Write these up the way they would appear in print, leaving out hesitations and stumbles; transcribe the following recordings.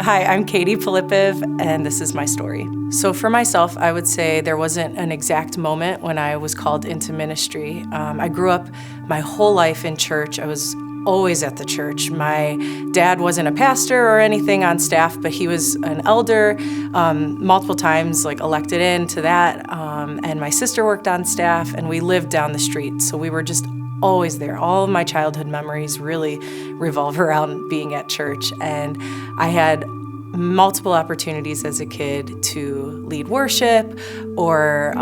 Hi, I'm Pylypiv, and this is my story. So for myself, I would say there wasn't an exact moment when I was called into ministry. I grew up my whole life in church. I was always at the church. My dad wasn't a pastor or anything on staff, but he was an elder, multiple times elected into that. And my sister worked on staff, and we lived down the street. So we were just always there. All of my childhood memories really revolve around being at church. And I had multiple opportunities as a kid to lead worship or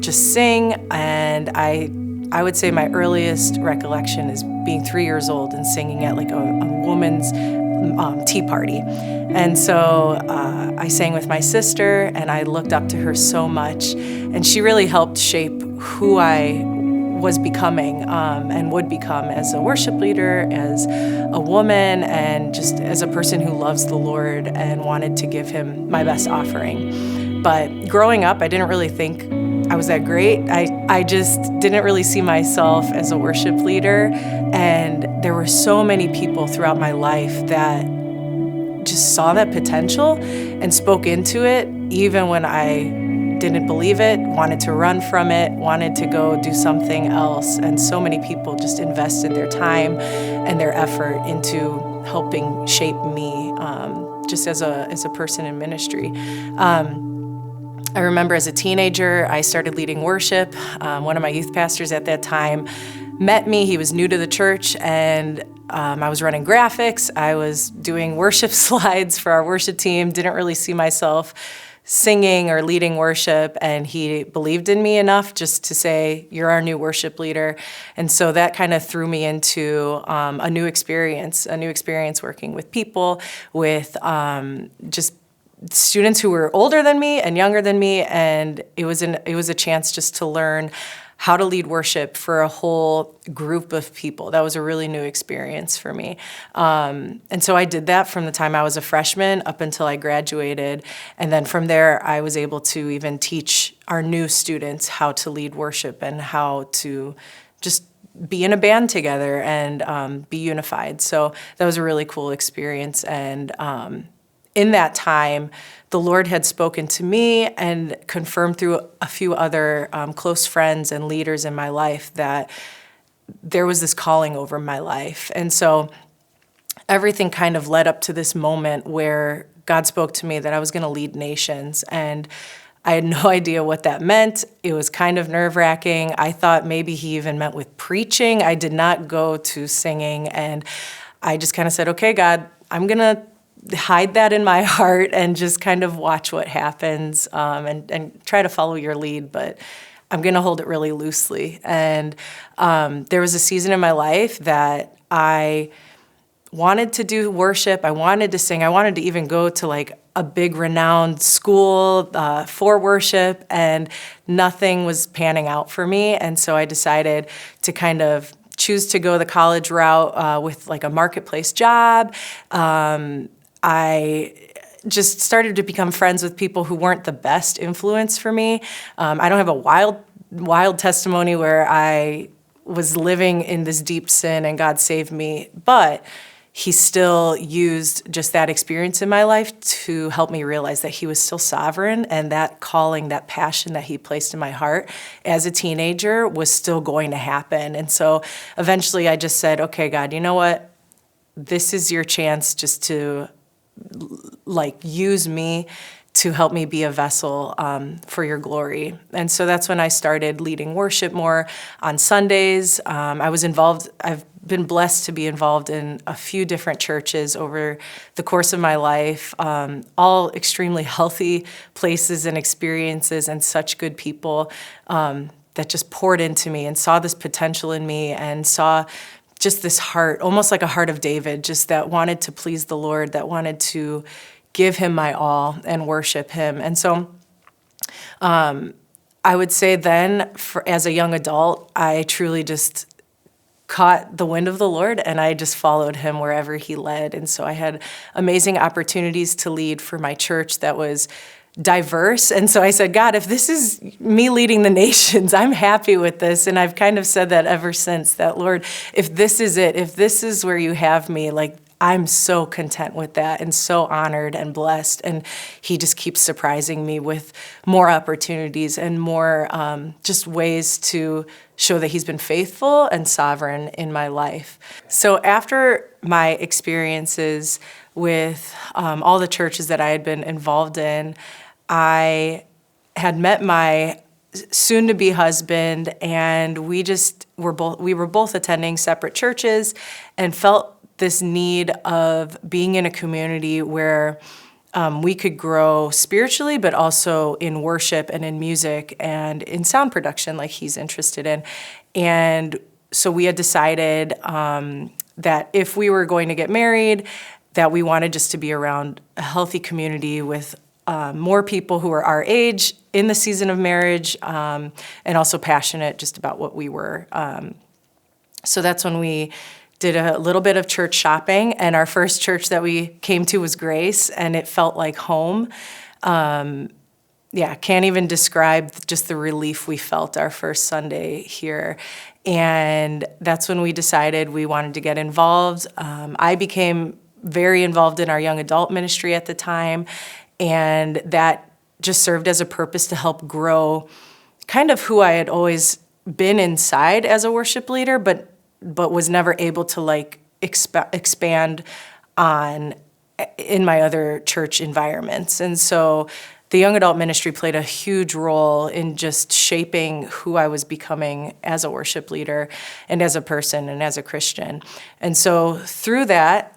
just sing. And I would say my earliest recollection is being 3 years old and singing at a woman's tea party. And so I sang with my sister, and I looked up to her so much. And she really helped shape who I was becoming and would become as a worship leader, as a woman, and just as a person who loves the Lord and wanted to give him my best offering. But growing up, I didn't really think I was that great. I just didn't really see myself as a worship leader. And there were so many people throughout my life that just saw that potential and spoke into it, even when I didn't believe it, wanted to run from it, wanted to go do something else. And so many people just invested their time and their effort into helping shape me just as a person in ministry. I remember as a teenager, I started leading worship. One of my youth pastors at that time met me. He was new to the church, and I was running graphics. I was doing worship slides for our worship team, didn't really see myself singing or leading worship, and he believed in me enough just to say, "You're our new worship leader." And so that kind of threw me into a new experience working with people, with just students who were older than me and younger than me, and it was a chance just to learn how to lead worship for a whole group of people. That was a really new experience for me. And so I did that from the time I was a freshman up until I graduated. And then from there, I was able to even teach our new students how to lead worship and how to just be in a band together and be unified. So that was a really cool experience. And in that time, the Lord had spoken to me and confirmed through a few other close friends and leaders in my life that there was this calling over my life. And so everything kind of led up to this moment where God spoke to me that I was going to lead nations. And I had no idea what that meant. It was kind of nerve-wracking. I thought maybe he even meant with preaching. I did not go to singing. And I just kind of said, "Okay, God, I'm going to hide that in my heart and just kind of watch what happens and try to follow your lead, but I'm going to hold it really loosely." And there was a season in my life that I wanted to do worship. I wanted to sing. I wanted to even go to a big renowned school for worship, and nothing was panning out for me. And so I decided to kind of choose to go the college route with a marketplace job. I just started to become friends with people who weren't the best influence for me. I don't have a wild testimony where I was living in this deep sin and God saved me, but he still used just that experience in my life to help me realize that he was still sovereign, and that calling, that passion that he placed in my heart as a teenager was still going to happen. And so eventually I just said, "Okay, God, you know what? This is your chance just to use me to help me be a vessel for your glory." And so that's when I started leading worship more on Sundays. I've been blessed to be involved in a few different churches over the course of my life, all extremely healthy places and experiences, and such good people that just poured into me and saw this potential in me and saw just this heart, almost like a heart of David, just that wanted to please the Lord, that wanted to give him my all and worship him. And so I would say then, as a young adult, I truly just caught the wind of the Lord, and I just followed him wherever he led. And so I had amazing opportunities to lead for my church that was diverse. And so I said, "God, if this is me leading the nations, I'm happy with this." And I've kind of said that ever since, that, "Lord, if this is it, if this is where you have me, I'm so content with that and so honored and blessed. And he just keeps surprising me with more opportunities and more just ways to show that he's been faithful and sovereign in my life. So after my experiences with all the churches that I had been involved in, I had met my soon-to-be husband, and we were both attending separate churches and felt this need of being in a community where we could grow spiritually, but also in worship and in music and in sound production like he's interested in. And so we had decided that if we were going to get married, that we wanted just to be around a healthy community with more people who are our age in the season of marriage, and also passionate just about what we were. So that's when we did a little bit of church shopping, and our first church that we came to was Grace, and it felt like home. Can't even describe just the relief we felt our first Sunday here. And that's when we decided we wanted to get involved. I became very involved in our young adult ministry at the time, and that just served as a purpose to help grow kind of who I had always been inside as a worship leader, but was never able to like expand on in my other church environments. And so the young adult ministry played a huge role in just shaping who I was becoming as a worship leader and as a person and as a Christian. And so through that,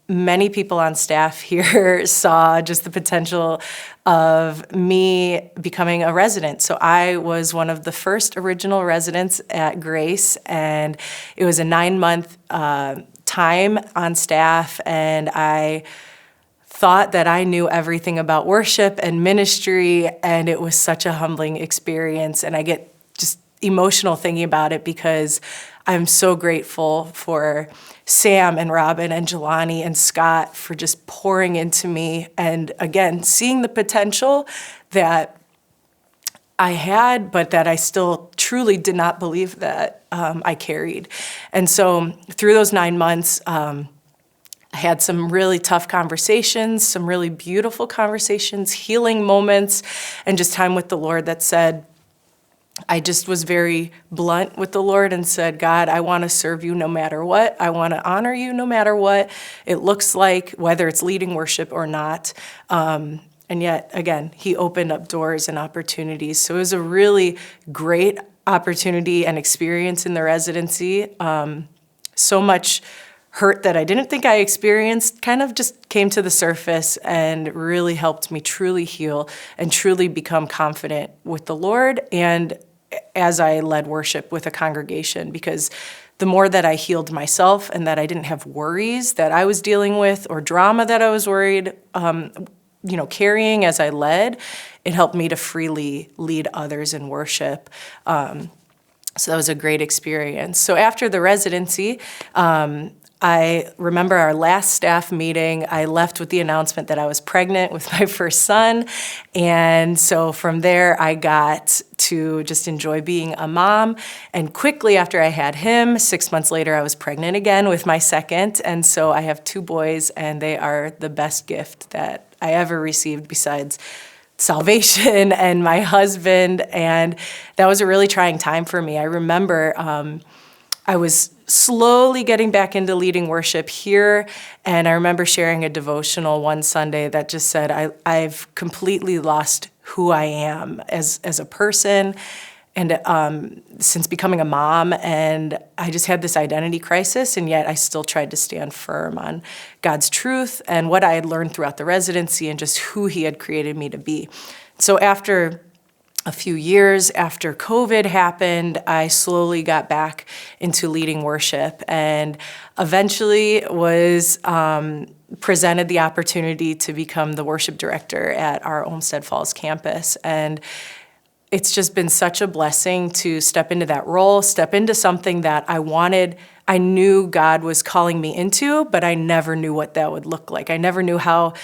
many people on staff here saw just the potential of me becoming a resident. So I was one of the first original residents at Grace, and it was a 9-month time on staff, and I thought that I knew everything about worship and ministry, and it was such a humbling experience. And I get just emotional thinking about it because I'm so grateful for Sam and Robin and Jelani and Scott for just pouring into me, and again, seeing the potential that I had, but that I still truly did not believe that I carried. And so through those 9 months, I had some really tough conversations, some really beautiful conversations, healing moments, and just time with the Lord that said, I just was very blunt with the Lord and said, God, I want to serve you no matter what. I want to honor you no matter what it looks like, whether it's leading worship or not. And yet, again, he opened up doors and opportunities. So it was a really great opportunity and experience in the residency. So much hurt that I didn't think I experienced kind of just came to the surface and really helped me truly heal and truly become confident with the Lord and as I led worship with a congregation, because the more that I healed myself and that I didn't have worries that I was dealing with or drama that I was worried, carrying as I led, it helped me to freely lead others in worship. So that was a great experience. So after the residency, I remember our last staff meeting, I left with the announcement that I was pregnant with my first son. And so from there, I got to just enjoy being a mom. And quickly after I had him, 6 months later, I was pregnant again with my second. And so I have 2 boys, and they are the best gift that I ever received besides salvation and my husband. And that was a really trying time for me. I remember I was slowly getting back into leading worship here, and I remember sharing a devotional one Sunday that just said, I've completely lost who I am as a person, and since becoming a mom, and I just had this identity crisis, and yet I still tried to stand firm on God's truth and what I had learned throughout the residency and just who he had created me to be. So after a few years after COVID happened, I slowly got back into leading worship and eventually was presented the opportunity to become the worship director at our Olmsted Falls campus. And it's just been such a blessing to step into that role, step into something that I knew God was calling me into, but I never knew what that would look like. I never knew how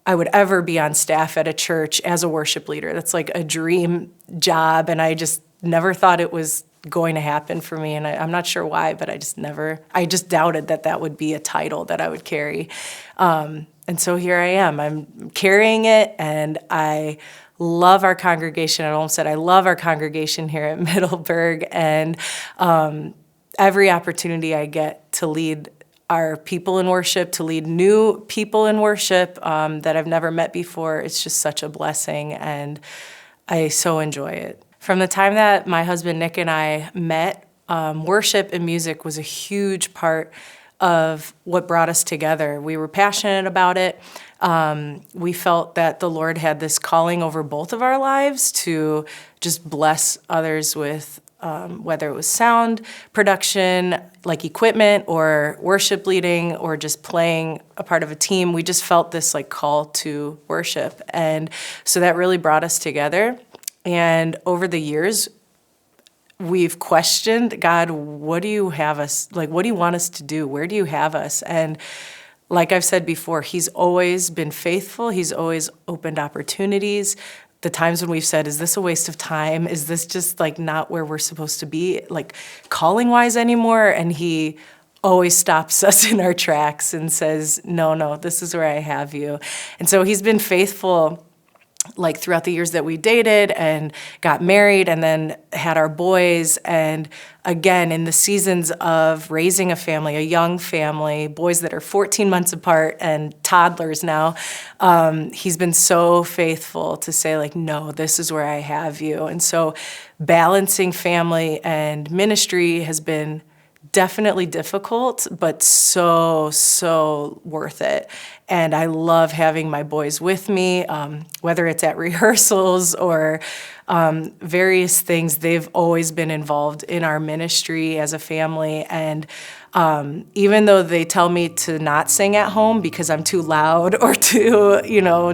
I would ever be on staff at a church as a worship leader. That's like a dream job, and I just never thought it was going to happen for me. And I'm not sure why, but I just doubted that would be a title that I would carry. And so here I am. I'm carrying it, and I love our congregation. I almost said I love our congregation here at Middleburg, and every opportunity I get to lead our people in worship, to lead new people in worship that I've never met before, it's just such a blessing, and I so enjoy it. From the time that my husband Nick and I met, worship and music was a huge part of what brought us together. We were passionate about it. We felt that the Lord had this calling over both of our lives to just bless others with whether it was sound production, like equipment, or worship leading, or just playing a part of a team. We just felt this like call to worship. And so that really brought us together. And over the years, we've questioned, God, what do you have us, like, what do you want us to do? Where do you have us? And like I've said before, he's always been faithful. He's always opened opportunities. The times when we've said, is this a waste of time? Is this just like not where we're supposed to be, like calling wise anymore? And he always stops us in our tracks and says, no, this is where I have you. And so he's been faithful like throughout the years that we dated and got married and then had our boys. And again, in the seasons of raising a family, a young family, boys that are 14 months apart and toddlers now, he's been so faithful to say like, no, this is where I have you. And so balancing family and ministry has been definitely difficult, but so worth it. And I love having my boys with me, whether it's at rehearsals or various things. They've always been involved in our ministry as a family. And even though they tell me to not sing at home because I'm too loud or too,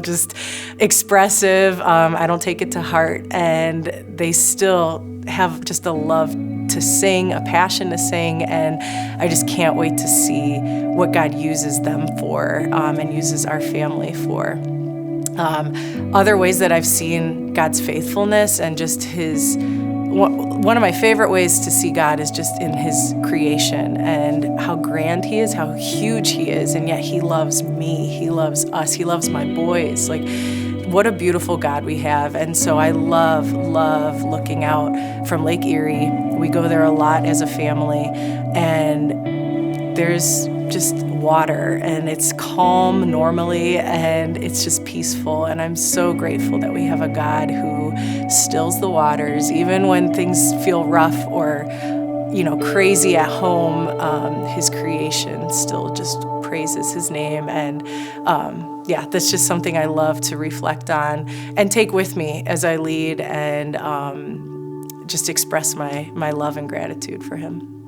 just expressive, I don't take it to heart. And they still have just a love to sing, a passion to sing, and I just can't wait to see what God uses them for and uses our family for. Other ways that I've seen God's faithfulness and just one of my favorite ways to see God is just in his creation and how grand he is, how huge he is, and yet he loves me, he loves us, he loves my boys. Like, what a beautiful God we have. And so I love looking out from Lake Erie. We go there a lot as a family, and there's just water, and it's calm normally, and it's just peaceful. And I'm so grateful that we have a God who stills the waters, even when things feel rough or, crazy at home. His creation still just praises his name. And that's just something I love to reflect on and take with me as I lead and just express my love and gratitude for him.